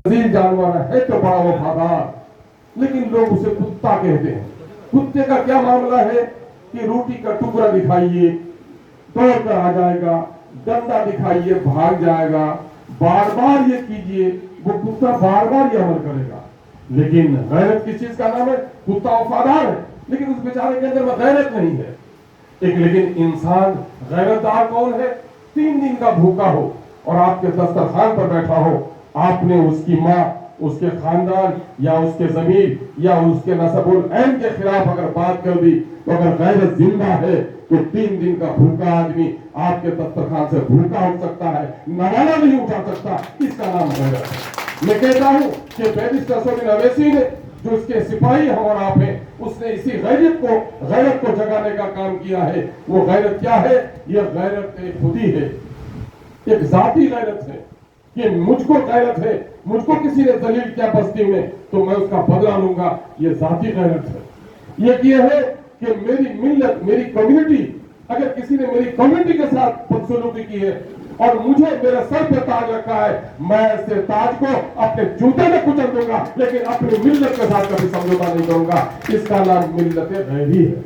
عزیز جانور ہے تو بڑا وفادار، لیکن لوگ اسے کتا کہتے ہیں۔ کتے کا کیا معاملہ ہے کہ روٹی کا ٹکڑا دکھائیے دوڑ کر آ جائے گا، ڈنڈا دکھائیے بھاگ جائے گا، بار بار یہ کیجئے وہ کتا بار بار یہ عمل کرے گا۔ لیکن غیرت کس چیز کا نام ہے؟ کتا وفادار ہے، لیکن اس بیچارے کے اندر وہ غیرت نہیں ہے۔ لیکن انسان غیرت دار کون ہے؟ 3 دن کا بھوکا ہو اور آپ کے دسترخوان پر بیٹھا ہو، آپ نے اس کی ماں، اس کے خاندان یا اس کے ضمیر یا اس کے نسب العین کے خلاف اگر بات کر دی تو اگر غیرت زندہ ہے تو 3 دن کا بھوکا آدمی آپ کے دسترخوان سے بھوکا اٹھ سکتا ہے، نوالا نہیں اٹھا سکتا۔ اس کا نام غیرت ہے۔ میں کہتا ہوں کہ بیرسٹر سومین اویسی نے جو اس کے سپاہی ہم اور آپ ہیں، اس نے اسی غیرت کو جگانے کا کام کیا ہے۔ وہ غیرت کیا ہے؟ یہ غیرت ایک خودی ہے، ایک ذاتی غیرت ہے کہ مجھ کو غیرت ہے، مجھ کو کسی نے ذلیل کیا بستی میں تو میں اس کا بدلہ لوں گا، یہ ذاتی غیرت ہے۔ یہ ہے کہ میری ملت، میری کمیونٹی، اگر کسی نے میری کمیونٹی کے ساتھ بدسلوکی کی ہے اور مجھے میرے سر پہ تاج رکھا ہے، میں ایسے تاج کو اپنے جوتے میں کچل دوں گا، لیکن اپنی ملت کے ساتھ کبھی سمجھوتا نہیں کروں گا۔ اس کا نام ملت غیری ہے،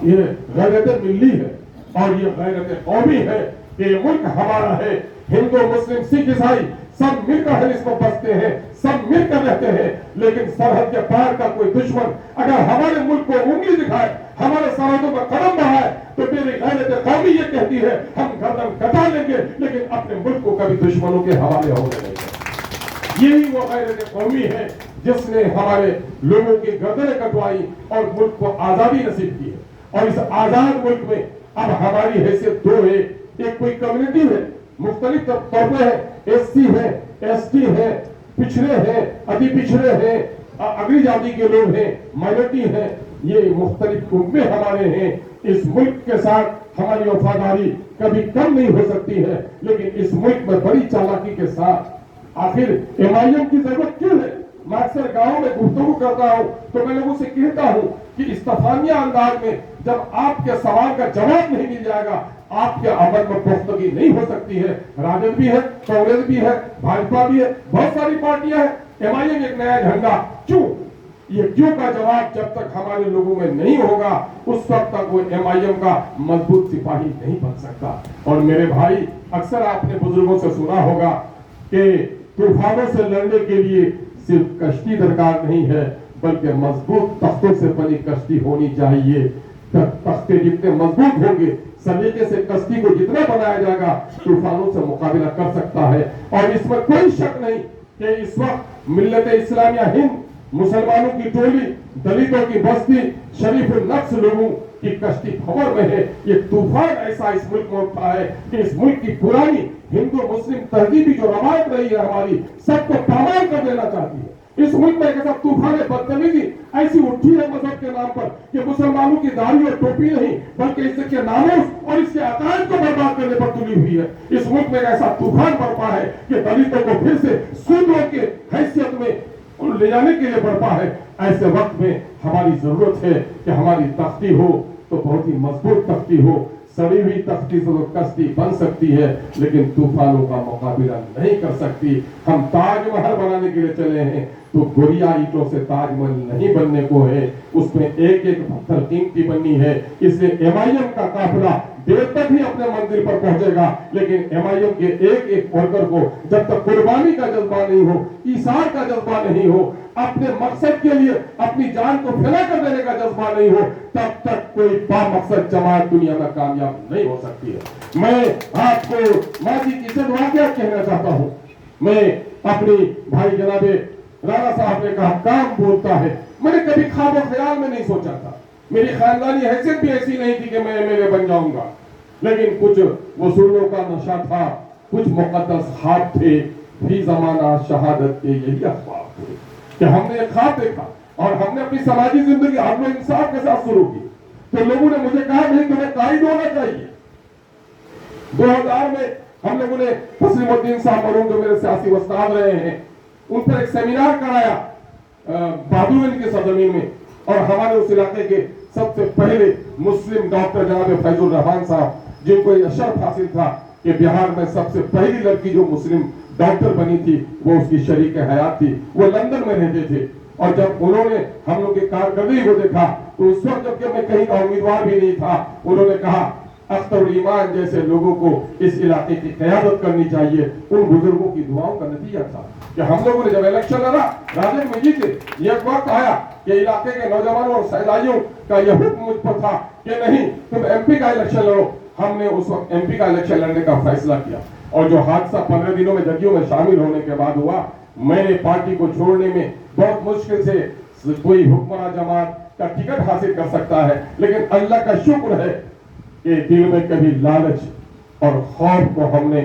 یہ غیرت ملی ہے اور یہ غیرت قومی ہے کہ یہ ملک ہمارا ہے۔ ہندو، مسلم، سکھ، عیسائی سب مل کر اس کو بستے ہیں، سب مل کر رہتے ہیں، لیکن سرحد کے پار کا کوئی دشمن اگر ہمارے ملک کو انگلی دکھائے، ہمارے سرحدوں پر قدم بڑھائے تو میری غیرت قومی یہ کہتی ہے ہم گردن کٹا لیں گے، لیکن اپنے ملک کو کبھی دشمنوں کے حوالے ہونے نہیں دیں۔ یہی وہ غیرت قومی ہے جس نے ہمارے لوگوں کی گردنیں کٹوائی اور ملک کو آزادی نصیب کی ہے۔ اور اس آزاد ملک میں اب ہماری حیثیت 2 ہے۔ ایک کوئی کمیونٹی ہے، مختلف طبقے ہیں، ایس سی ہے، ایس ٹی ہے، پچھڑے ہیں، ادھی پچھڑے ہیں، اگلی جاتی کے لوگ ہیں، مائنورٹی ہیں، یہ مختلف گروپیں ہمارے ہیں۔ اس ملک کے ساتھ ہماری وفاداری کبھی کم نہیں ہو سکتی ہے، لیکن اس ملک میں بڑی چالاکی کے ساتھ آخر MIM کی ضرورت کیوں ہے؟ میں اکثر گاؤں میں گفتگو کرتا ہوں تو میں لوگوں سے کہتا ہوں کہ استفانیہ انداز میں جب آپ کے سوال کا جواب نہیں مل جائے گا، آپ کے عمل میں پختگی نہیں ہو سکتی ہے۔ راجد بھی ہے، کانگریس بھی ہے، بھاجپا بھی ہے، بہت ساری پارٹیاں ہیں، MIM ایک نیا جھنڈا۔ کیوں؟ یہ کیوں کا جواب جب تک ہمارے لوگوں میں نہیں ہوگا اس وقت تک وہ MIM کا مضبوط سپاہی نہیں بن سکتا۔ اور میرے بھائی، اکثر آپ نے بزرگوں سے سنا ہوگا کہ طوفانوں سے لڑنے کے لیے صرف کشتی درکار نہیں ہے، بلکہ مضبوط تختوں سے بنی کشتی ہونی چاہیے۔ تختے جتنے مضبوط ہوں گے، سلیقے سے کشتی کو جتنا بنایا جائے گا، طوفانوں سے مقابلہ کر سکتا ہے۔ اور اس میں کوئی شک نہیں کہ اس وقت ملت اسلامیہ ہند، مسلمانوں کی ٹولی، دلتوں کی بستی، شریف النفس لوگوں کی کشتی خبر میں ہے۔ یہ طوفان ایسا اس ملک میں اٹھا ہے کہ اس ملک کی پرانی ہندو مسلم تہذیبی جو روایت رہی ہے ہماری، سب کو پامال کر دینا چاہتی ہے۔ اس ملک میں ایک طوفان بدتمیزی ایسی اٹھی ہے مذہب کے نام پر کہ مسلمانوں کی داڑھی اور ٹوپی نہیں بلکہ اس کے ناموس اور اس کے عقائد کو برباد کرنے پر تلی ہوئی ہے۔ اس ملک میں ایک ایسا طوفان برپا ہے کہ دلتوں کو پھر سے سودوں کے حیثیت میں لے جانے کے لیے برپا ہے۔ ایسے وقت میں ہماری ضرورت ہے کہ ہماری تختی ہو تو بہت ہی مضبوط تختی ہو۔ سڑی ہوئی تختی سے تو کشتی بن سکتی ہے لیکن طوفانوں کا مقابلہ نہیں کر سکتی۔ ہم تاج محل بنانے کے لیے چلے ہیں تو گوریا اینٹوں سے تاج محل نہیں بننے کو ہے، اس میں ایک ایک پتھر قیمتی بننی ہے۔ اس لیے MIM کا قافلہ دیر تک ہی اپنے منزل پر پہنچے گا، لیکن MIM کے ایک ایک ورکر کو جب تک قربانی کا جذبہ نہیں ہو، ایثار کا جذبہ نہیں ہو، اپنے مقصد کے لیے اپنی جان کو پھیلا کر دینے کا جذبہ نہیں ہو، تب تک کوئی با مقصد جماعت دنیا میں کامیاب نہیں ہو سکتی ہے۔ میں آپ کو ماضی کی چند واقعات کہنا چاہتا ہوں۔ میں اپنی بھائی جناب رانا صاحب نے کہا کام بولتا ہے، میں نے کبھی خواب و خیال میں نہیں سوچا تھا، میری خاندانی حیثیت بھی ایسی نہیں تھی کہ میں MLA بن جاؤں گا، لیکن کچھ وصولوں کا نشہ تھا، کچھ مقدس خواب تھے، فی زمانہ شہادت کے یہی اخبار تھے کہ ہم نے ایک خواب دیکھا اور ہم نے اپنی سماجی زندگی عدل و انصاف کے ساتھ شروع کی۔ تو لوگوں نے مجھے کہا نہیں تمہیں قائد ہونا چاہیے۔ 2000 میں ہم لوگوں نے تسلیم الدین صاحب مرحوم جو میرے سیاسی استاد رہے ہیں، ان پر ایک سیمینار کرایا بہادرگنج کی سرزمین میں، اور ہمارے اس علاقے کے سب سے پہلے مسلم ڈاکٹر جناب فیض الرحمان صاحب، جن کو یہ شرف حاصل تھا کہ بہار میں سب سے پہلی لڑکی جو مسلم डॉक्टर बनी थी, वो उसकी शरीक हयात थी, वो लंदन में रहते थे। और जब उन्होंने हम लोग की कारकर्दगी को देखा तो उस वक्त जबकि मैं कहीं का उम्मीदवार भी नहीं था, उन्होंने कहा अख्तर ईमान जैसे लोगों को इस इलाके की क़यादत करनी चाहिए। उन बुजुर्गों की दुआओं का नतीजा था कि हम लोगों ने जब इलेक्शन लड़ा राजग में जीते, ये वक्त आया कि इलाके के नौजवानों और सैलानियों का यह हुक्म मुझ पर था कि नहीं तुम एमपी का इलेक्शन लड़ो। हमने उस वक्त एमपी का इलेक्शन लड़ने का फैसला किया और जो हादसा 15 दिनों में जदयू में शामिल होने के बाद हुआ, मैंने पार्टी को छोड़ने में बहुत मुश्किल से कोई हुक्मरान जमात का टिकट हासिल कर सकता है, लेकिन अल्लाह का शुक्र है कि दिल में कभी लालच और खौफ को हमने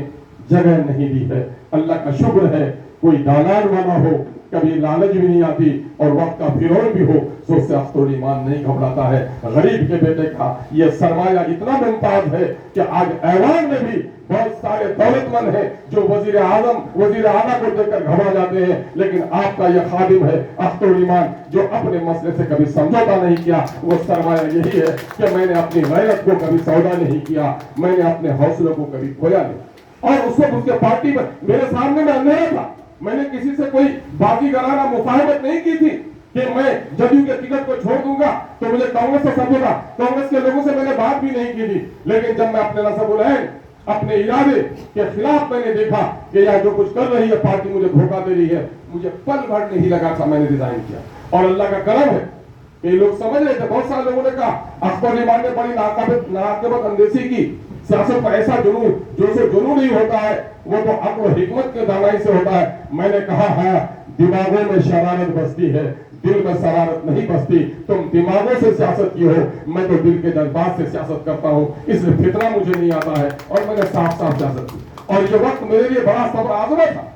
जगह नहीं दी है। अल्लाह का शुक्र है कोई दालान वाला हो कभी लालच भी नहीं आती और वक्त का फिरौन भी हो तो उससे अख्तर ईमान नहीं घबराता है। गरीब के बेटे का यह सरमाया इतना मुमताज है कि आज ऐवान में भी बहुत सारे दौलतमंद हैं जो वजीर आजम वजीर आला को देखकर घबरा जाते हैं, लेकिन आपका यह खादिम है अख्तर ईमान जो अपने मसले से कभी समझौता नहीं किया। वो सरमाया यही है कि मैंने अपनी गैरत को कभी सौदा नहीं किया, मैंने अपने हौसलों को कभी खोया नहीं। और उस वक्त उसके पार्टी में मेरे सामने में अंधेरा था, मैंने किसी से कोई बाजीगराना मुफाहमत नहीं की थी कि मैं जदयू के टिकट को छोड़ दूंगा तो मुझे कांग्रेस से समझौता। कांग्रेस के लोगों से मैंने बात भी नहीं की थी, लेकिन जब मैं अपने नसबुल-ऐन अपने इरादे के खिलाफ मैंने देखा कि यह जो कुछ कर रही है पार्टी मुझे धोखा दे रही है, मुझे पल भर नहीं लगा था, मैंने रिजाइन किया। और अल्लाह का करम है कि लोग समझ रहे थे, बहुत सारे लोगों ने कहा अख्तर ईमान ने बड़ी नाकाबित अंदेशी की, सियासत पर ऐसा जुनून जो से जुनून नहीं होता है वो तो अक्ल और हिकमत के दानाई से होता है। मैंने कहा है दिमागों में शरारत बसती है, दिल में शरारत नहीं बसती। तुम दिमागों से सियासत की हो, मैं तो दिल के जज्बात से सियासत करता हूँ, इसलिए फितना मुझे नहीं आता है और मैंने साफ साफ सियासत की। और ये वक्त मेरे लिए बड़ा सब्र आज़मा था।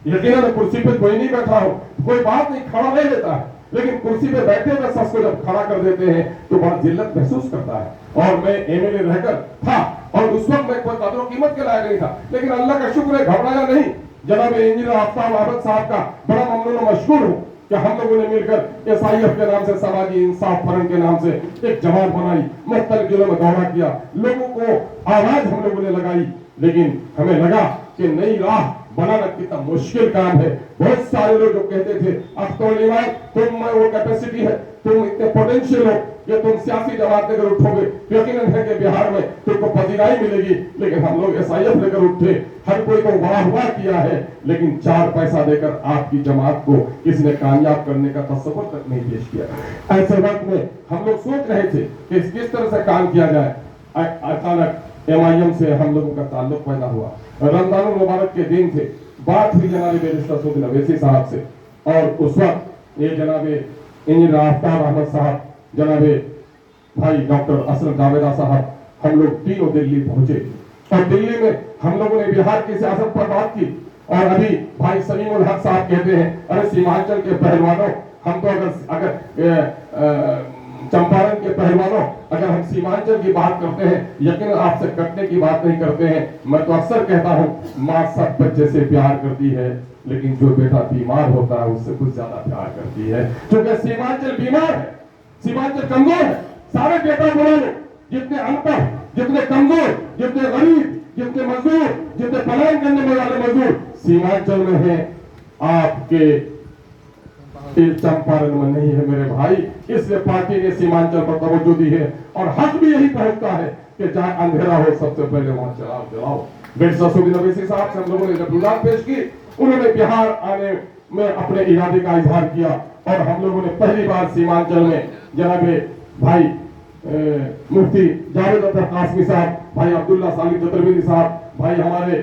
यकीनन कुर्सी पे कोई नहीं बैठा हो, कोई बात नहीं, खड़ा नहीं लेता है, लेकिन कुर्सी पे बैठे हुए शख्स को जब खड़ा कर देते हैं तो बड़ा जिल्लत महसूस करता है। और मैं एमएलए रहकर था और उस वक्त मैं कोई कदर कीमत के लायक नहीं था, लेकिन अल्लाह का शुक्र है घबराया नहीं। जनाब इंजीनियर आफ्ताब अहमद साहब का बड़ा ममनून और मशकूर हूँ कि हम लोगों ने मिलकर एसआईएफ के नाम से, समाजी इंसाफ फ्रंट के नाम से एक जमात बनाई, मुख्तलिफ जिलों में दौरा किया, लोगों को आवाज हम लोगों ने लगाई। लेकिन हमें लगा कि नई राह बनाना कितना मुश्किल काम है। बहुत सारे लोग जो कहते थे अख्तर ईमान तुम में वो कैपेसिटी है, तुम इतने पोटेंशियल हो कि तुम सियासी जमात लेकर उठोगे, यकीनन है कि बिहार में तुमको पजीराई मिलेगी। लेकिन हम लोग एसआईएफ लेकर उठे, हर कोई को वाह वाह किया है, लेकिन 4 पैसा देकर आपकी जमात को किसी ने कामयाब करने का तस्वर तक नहीं पेश किया। ऐसे वक्त में हम लोग सोच रहे थे कि किस तरह से काम किया जाए। अचानक एमआईएम से हम लोगों का ताल्लुक पैदा हुआ, रमजान मुबारक के दिन थे, बात हुई जनाब बैरिस्टर सऊदी अवैसी साहब से। और उस वक्त ये जनाब इंजीनियर आफ्ताब अहमद साहब, जनाब भाई डॉक्टर असलम जावेदा साहब, हम लोग तीनों दिल्ली पहुंचे और दिल्ली में हम लोगों ने बिहार की सियासत पर बात की। और अभी भाई सलीमुल हक साहब कहते हैं अरे सीमांचल के पहलवानों, हम तो अगर चंपारण के पहलवानों, अगर हम सीमांचल की बात करते हैं यकीन आपसे कटने की बात नहीं करते हैं। मैं तो अक्सर कहता हूँ माँ सब बच्चे से प्यार करती है, लेकिन जो बेटा बीमार होता है उससे कुछ ज्यादा प्यार करती है, क्योंकि सीमांचल बीमार है, सीमांचल कमजोर है। सारे बेटा बुरा लो, जितने अनपढ़, जितने कमजोर, जितने गरीब, जितने मजदूर, जितने पलायन करने वाले मजदूर सीमांचल में है, आपके चंपारण में नहीं है मेरे भाई। इसलिए पार्टी ने सीमांचल पर तवज्जो दी है और हक भी यही पहुंचता है कि जहां अंधेरा हो सबसे पहले वहां चराग जलाओ। बैरिस्टर सऊदी अवैसी साहब से हम लोगों ने जब गुजारिश पेश की, उन्होंने बिहार आने में अपने इरादे का इजहार किया और हम लोगों ने पहली बार सीमांचल में जनाब भाई मुफ्ती जावेद अख्तर कासमी साहब, भाई अब्दुल्ला सालिक जतरवेदी साहब, भाई हमारे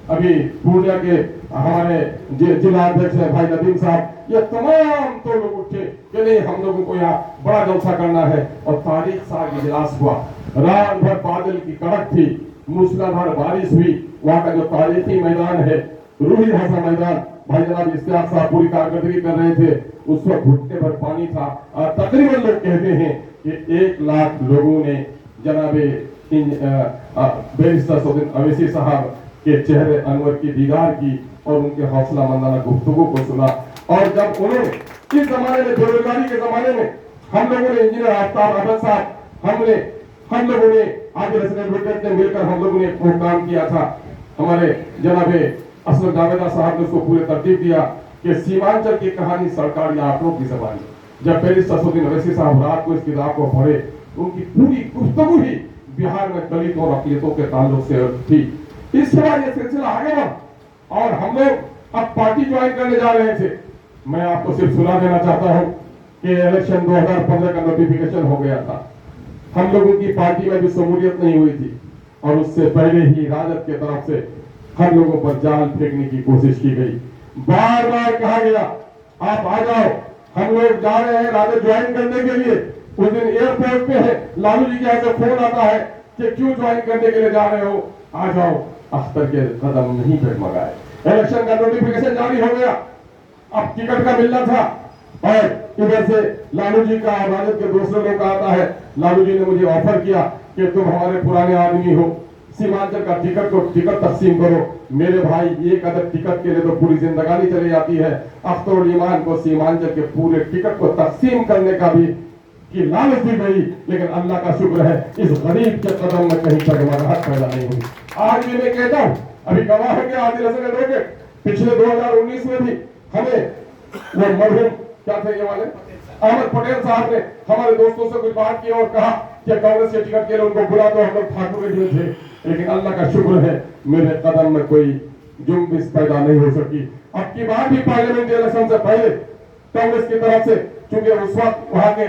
अभी पूर्णिया के हमारे जिला अध्यक्ष है भाई नदीम साहब, ये तमाम तो लोग उठे कि नहीं हम लोगों को यहाँ बड़ा जलसा करना है। और तारीख साहब इजलास हुआ, रात भर बादल की कड़क थी, मूसलाधार बारिश हुई। वहाँ का जो तारीखी मैदान है रूही हसन मैदान, भाई जनाब इश्तियाक साहब पूरी कारकर्दगी कर रहे थे, उस वक्त घुटने भर पानी था। तकरीबन लोग कहते हैं कि 1 लाख लोगों ने जनाब बैरिस्टर सऊदी अवैसी साहब के चेहरे अनवर की दीदार की और उनके हौसला मंदाना गुफ्तगू को सुना। और जब उन्होंने इस जमाने में, बेरोजगारी के जमाने में, हम लोगों ने इंजीनियर आफ्ताब अहमद साहब, हम लोगों ने आगे रेसिडेंट ने मिलकर हम लोगों ने एक प्रोग्राम किया था। हमारे जनाब असलम जावेदा साहब ने उसको पूरे तरतीब दिया कि सीमांचल की कहानी सरकारी आंकड़ों की जबानी। जब बैरिस्टर असदुद्दीन अवैसी साहब रात को इस किताब को पढ़े तो उनकी पूरी गुफ्तगू ही बिहार में दलित और अक़लियतों के ताल्लुक से थी। इसके बाद ये सिलसिला आगे बढ़ा और हम लोग अब पार्टी ज्वाइन करने जा रहे थे। मैं आपको सिर्फ सुना देना चाहता हूँ कि इलेक्शन 2015 का नोटिफिकेशन हो गया था, हम लोगों की पार्टी में भी शमूलियत नहीं हुई थी और उससे पहले ही राजद के तरफ से हम लोगों पर जाल फेंकने की कोशिश की गई। बार बार कहा गया आप आ जाओ, हम लोग जा रहे हैं राजद ज्वाइन करने के लिए। उस दिन एयरपोर्ट पे है लालू जी के यहाँ से फोन आता है कि क्यों ज्वाइन करने के लिए जा रहे हो, आ जाओ। अख्तर के कदम नहीं डगमगाए। इलेक्शन का नोटिफिकेशन जारी हो गया, अब टिकट का मिलना था और इधर से लालू जी का और राजद के दूसरे लोग का आता है। लालू जी ने मुझे ऑफर किया कि तुम हमारे पुराने आदमी हो, सीमांचल का टिकट तकसीम करो। मेरे भाई एक अदर टिकट के लिए तो पूरी जिंदगानी चली जाती है। अख्तर उल ईमान को सीमांचल के पूरे टिकट को तकसीम करने का भी की लालच दी गई, लेकिन अल्लाह का शुक्र है इस गरीब के कदम में कहीं डगमगाहट पैदा नहीं हुई। आज भी मैं कहता हूँ, अभी गवाह है कि आदिल हसन लोगे पिछले 2019 में भी हमें वो मरहूम क्या थे ये वाले अहमद पटेल साहब ने हमारे दोस्तों से कुछ बात की और कहा कि कांग्रेस के टिकट के लिए उनको बुला दो, हम लोग ठाकुर के थे। लेकिन अल्लाह का शुक्र है मेरे कदम में कोई जुम्बिश पैदा नहीं हो सकी। अब की बार भी पार्लियामेंट इलेक्शन से पहले कांग्रेस की तरफ से, चूंकि उस वक्त वहां के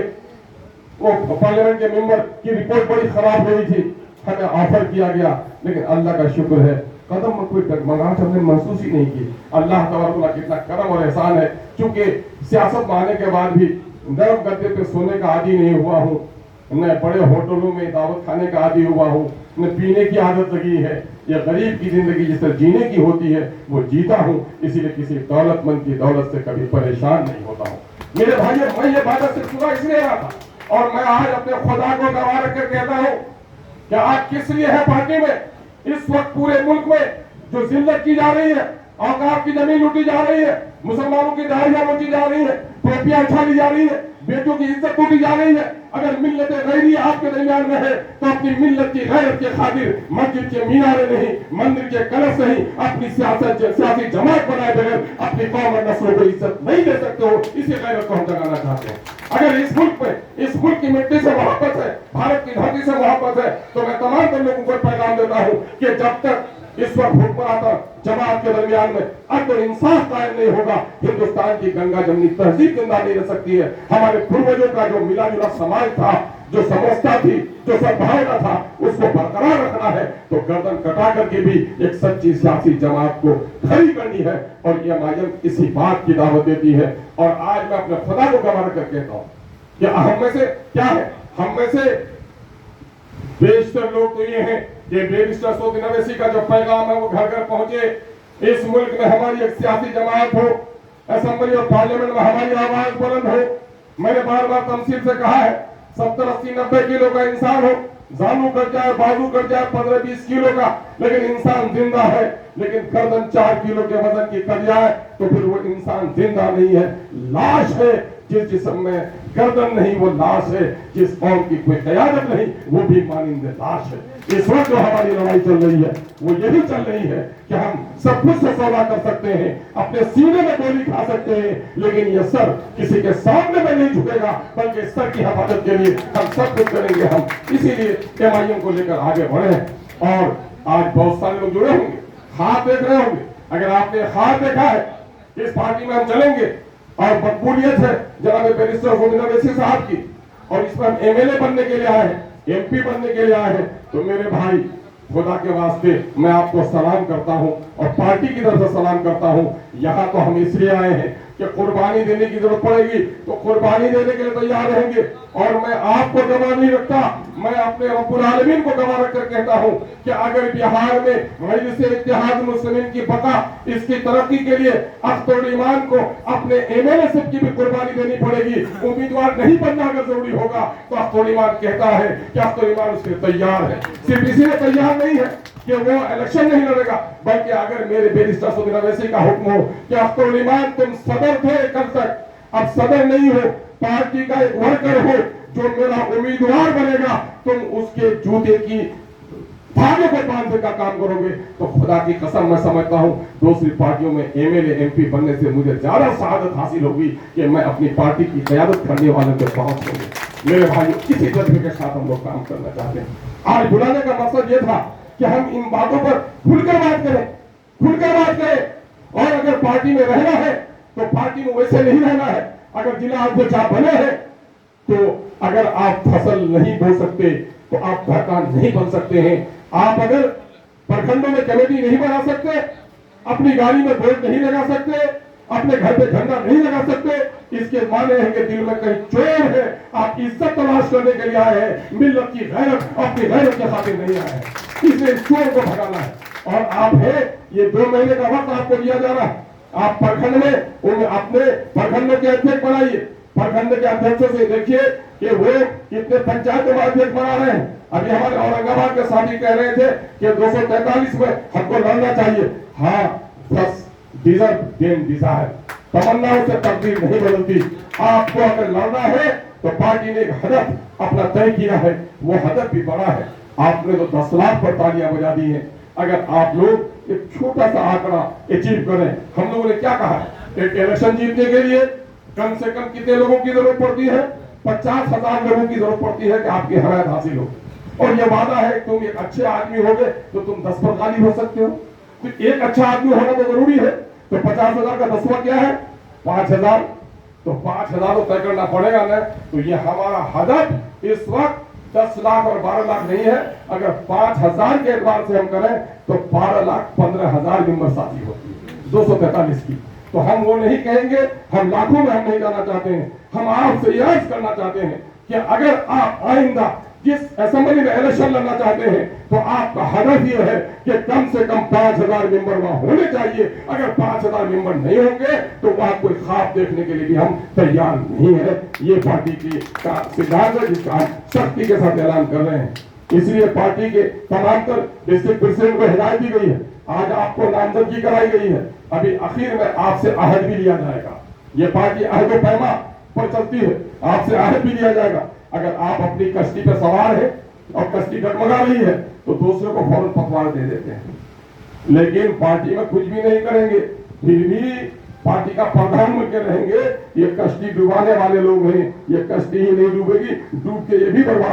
वो पार्लियामेंट के मेंबर की रिपोर्ट बड़ी खराब हुई थी, हमें ऑफर किया गया, लेकिन अल्लाह का शुक्र है कदम में कोई डगमगाहट हमने महसूस ही नहीं की। अल्लाह तबारक कितना करम और एहसान है, चूंकि सियासत में आने के बाद भी नरम गद्दे पे सोने का आदी नहीं हुआ हूँ, न बड़े होटलों में दावत खाने का आदी हुआ हूँ, न पीने की आदत लगी है। या गरीब की जिंदगी जिस तरह जीने की होती है वो जीता हूँ, इसीलिए किसी दौलतमंद की दौलत से कभी परेशान नहीं होता हूँ। मेरे भाइयों, मैं ये बात सिर्फ सुना इसलिए रहा था और मैं आज अपने खुदा को गवाह रखकर कहता हूँ कि आज किस लिए है पार्टी में। इस वक्त पूरे मुल्क में जो जिल्लत की जा रही है, औकाफ की जमीन लूटी जा रही है, मुसलमानों की दाढ़ियां लूटी जा रही है, टोपियां उछाली जा रही है, बेटों की इज्जत टूटी जा रही है। अगर मिल्लत गैरी आपके दरमियान में है तो अपनी मिल्लत की गैरत के खातिर मस्जिद के मीनारे नहीं, मंदिर के कलश नहीं, अपनी सियासी जमात बनाए बगैर अपनी कौम और नस्लों को इज्जत नहीं दे सकते हो। इसी गैरत को हम जगाना चाहते हैं। अगर इस मुल्क में इस मुल्क की मिट्टी से मोहब्बत है, भारत की धरती से मोहब्बत है, तो मैं तमाम तर लोगों को पैगाम देता हूँ कि जब तक इस वक्त हुक्मरान जमात के दरमियान में अदल इंसाफ कायम नहीं होगा, हिंदुस्तान की गंगा जमनी तहजीब जिंदा नहीं रह सकती है। हमारे पूर्वजों का जो मिला जुला समाज था, जो समझता थी, जो सद्भावना था, उसको बरकरार रखना है तो गर्दन कटा करके भी एक सच्ची सियासी जमात को खड़ी करनी है। और ये मायम इसी बात की दावत देती है। और आज मैं अपने खुदा को गवाह कर कहता हूँ कि हम में से क्या है, हम में से बेशतर लोग तो ये हैं कि बैरिस्टर असदुद्दीन अवैसी का जो पैगाम है वो घर घर पहुंचे। इस मुल्क में हमारी एक सियासी जमात हो, असेंबली और पार्लियामेंट में हमारी आवाज बुलंद हो। मैंने बार बार तमसील से कहा है, 70, 80, 90 किलो का इंसान हो, जानू कट जाए, बाजू कट जाए 15-20 किलो का, लेकिन इंसान जिंदा है। लेकिन गर्दन 4 किलो के वजन की कट जाए तो फिर वो इंसान जिंदा नहीं है, लाश है। जिस जिस्म में गर्दन नहीं वो लाश है, जिस कौम की कोई क़यादत नहीं वो भी मानिंदे लाश है। इस वक्त जो हमारी लड़ाई चल रही है वो यही चल रही है कि हम सब कुछ से सौदा कर सकते हैं, अपने सीने में गोली खा सकते हैं, लेकिन ये सर किसी के सामने में नहीं झुकेगा, बल्कि सर की हिफाजत के लिए हम सब कुछ करेंगे। हम इसीलिए एमआईएम को लेकर आगे बढ़े। और आज बहुत सारे लोग जुड़े होंगे, हाथ देख रहे होंगे। अगर आपने हाथ देखा है इस पार्टी में हम चलेंगे और मकबूलियत है जनाब बैरिस्टर असदुद्दीन अवैसी साहब की, और इस पर हम एमएलए बनने के लिए आए हैं, एमपी बनने के लिए आए हैं, तो मेरे भाई खुदा के वास्ते मैं आपको सलाम करता हूं और पार्टी की तरफ से सलाम करता हूं। यहाँ तो हम इसलिए आए हैं कि कुर्बानी देने की जरूरत पड़ेगी तो कुर्बानी देने के लिए तैयार रहेंगे। और मैं आपको गवाह नहीं रखता, मैं अपने रब्बुल आलमीन को गवाह रखकर कहता हूं कि अगर बिहार में मजलिस इत्तेहाद मुस्लिमीन की बका, इसकी तरक्की के लिए अख्तर उल ईमान को अपने एमएलए की भी कुर्बानी देनी पड़ेगी, उम्मीदवार नहीं बनना अगर जरूरी होगा, तो अख्तर उल ईमान कहता है कि अख्तर उल ईमान उसके तैयार है। सिर्फ इसीलिए तैयार नहीं है कि वो इलेक्शन नहीं लड़ेगा, बल्कि अगर मेरे बैरिस्टर असदुद्दीन अवैसी का हुक्म हो कि अख्तर उल ईमान तुम सदर थे कल तक, अब सदर नहीं हो, पार्टी का एक वर्कर हो, जो मेरा उम्मीदवार बनेगा, तुम उसके जूते की धागे को बांधने का काम करोगे तो खुदा की कसम मैं समझता हूं दूसरी पार्टियों में एमएलए एमपी बनने से मुझे ज्यादा शहादत हासिल होगी कि मैं अपनी पार्टी की क़यादत करने वालों के पहुंच होंगे। मेरे भाइयों, इसी जज्बे के साथ हम लोग काम करना चाहते हैं। आज बुलाने का मकसद ये था कि हम इन बातों पर खुलकर बात करें और अगर पार्टी में रहना है तो पार्टी में वैसे नहीं रहना है। अगर जिला अध्यक्ष आप बने हैं तो अगर आप फसल नहीं बो सकते तो आप घाटा नहीं बन सकते हैं। आप अगर प्रखंडों में कमेटी नहीं बना सकते, अपनी गाड़ी में बोर्ड नहीं लगा सकते, अपने घर पे झंडा नहीं लगा सकते, इसके माने हैं कि दिल में कहीं चोर है। आप इज्जत तलाश करने के लिए आए हैं, मिल्लत की गैरत, अपनी गैरत के खातिर नहीं आए हैं। इसलिए इस चोर को भगाना है और आप है, ये 2 महीने का वक्त आपको दिया जा रहा है। आप प्रखंड में अपने प्रखंड के अध्यक्ष बनाइए, प्रखंड के अध्यक्षों से देखिए कि वो कितने पंचायत में अध्यक्ष बना रहे हैं। अभी हमारे औरंगाबाद के साथी कह रहे थे कि 243 में हमको लड़ना चाहिए। हाँ, बस डिजायर, तमन्नाओं से तकदीर नहीं बदलती। आपको अगर लड़ना है तो पार्टी ने एक हदफ अपना तय किया है, वो हदफ भी बड़ा है। आपने तो 10 लाख पर तालियां बजा दी हैं। अगर आप लोग एक छोटा सा आंकड़ा अचीव करें, हम लोगों ने क्या कहा है, एक इलेक्शन जीतने के लिए कम से कम कितने लोगों की जरूरत पड़ती है? 50,000 लोगों की जरूरत पड़ती है कि आपकी हमायत हासिल हो। और ये वादा है तुम एक अच्छे आदमी हो गए तो तुम 10 पर गाली हो सकते हो। तो एक अच्छा आदमी होना तो जरूरी है। तो 50,000 का 10वां क्या है? 5,000। तो 5,000 तो तय करना पड़ेगा ना। तो ये हमारा हदफ इस वक्त 10 लाख और 12 लाख नहीं है। अगर 5,000 के एतबार से हम करें तो 12,15,000 मेंबर साथी होती है 243 की। तो हम वो नहीं कहेंगे, हम लाखों में हम नहीं जाना चाहते हैं। हम आपसे यह अर्ज करना चाहते हैं कि अगर आप आइंदा जिस असेंबली में इलेक्शन लड़ना चाहते हैं तो आपका हदफ ये है कि कम से कम 5,000 मेंबर वहां होने चाहिए। अगर 5,000 मेंबर नहीं होंगे तो वहां कोई ख्वाब देखने के लिए भी हम तैयार नहीं है। ये पार्टी की सिद्धांत है जिसका हम सख्ती के साथ ऐलान कर रहे हैं। इसलिए पार्टी के तमाम डिस्ट्रिक्ट प्रेसिडेंट को हिदायत दी गई है। आज आपको नामजदगी कराई गई है। अभी आखिर में आपसे अहद भी लिया जाएगा। ये पार्टी अहद पैमा पर चलती है, आपसे अहद भी लिया जाएगा। अगर आप अपनी कश्ती पर सवार है और कश्ती डगमगा रही है तो दूसरे को फौरन पतवार दे देते हैं, लेकिन पार्टी में कुछ भी नहीं करेंगे, फिर भी पार्टी का प्रधान बन के रहेंगे। ये कश्ती डुबाने वाले लोग हैं, ये कश्ती ही नहीं डूबेगी, डूब के ये भी बर्बाद